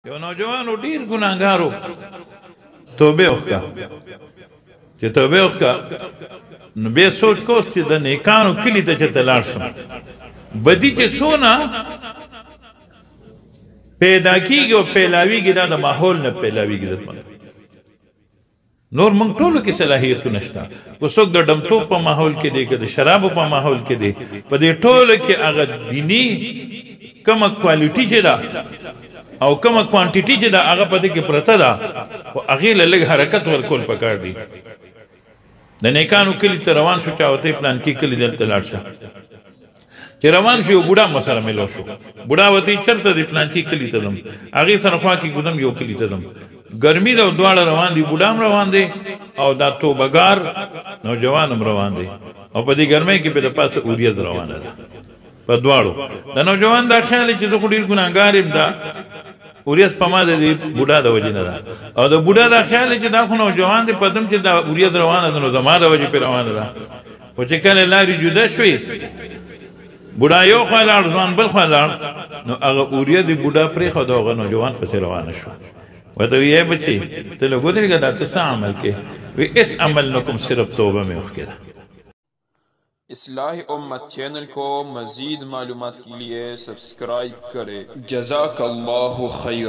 یو نوجوانو ډیر ګناهګارو توبه وکړه چې توبه وکړه نو بیا سوچ کوس چې د نیکانو کلي ته چې ته لاړ شم بدي چې څونه پیدا کېږي او پیلاویږي دا د ماحول نه پیلاویږي نور موږ ټولو کې صلاحیتونه شته که څوک د ډمتوب په ماحول کې دی که د شرابو په ماحول کې دی په دې ټولو کې هغه دیني کومه کوالټي چې ده او کومه کوانټیټي چې ده هغه په دې کې پرته ده خو هغې له لږ حرکت ورکول پکار دي د نیکانو کلي ته روان شو چا ورته پلان کې کلي دلته لاړ شه چې روان شو یو بوډا مسره ملو شو بوډا ورته چېرته دی پلان کې کلي ته ځم هغې سره خوا کې ګوزم یو کلي ته ځم ګرمي ده او دواړه روان دي بوډا هم روان دی او دا توبهګار نوجوان هم روان دی او په دې ګرمۍ کې په د پاسه اوریځ روانه ده په دواړو د نوجوان دا خیال دی چې زه خو ډېر ګناهګار یم دا اوریځ په ما د دې بوډا د وجې نه ده او د بوډا دا خیال دی چې دا خو نوجوان دی په دم چې دا اوریځ روانه ده نو زما د وجې پرې روانه ده خو چې کله لارې جدا شوې بوډا یو خوا لاړ ځوان بل خوا لاړ نو هغه اوریه د بوډا پرېښود او هغه نوجوان پسې روانه شو ورته وی بچی ته لږ ودرېږه دا ته څه عمل کې وی اس عمل نه کوم صرف توبه مې وکړه اصلاح امت چینل کو مزید معلومات کے لیے سبسکرائب کرے جزاک اللہ خیر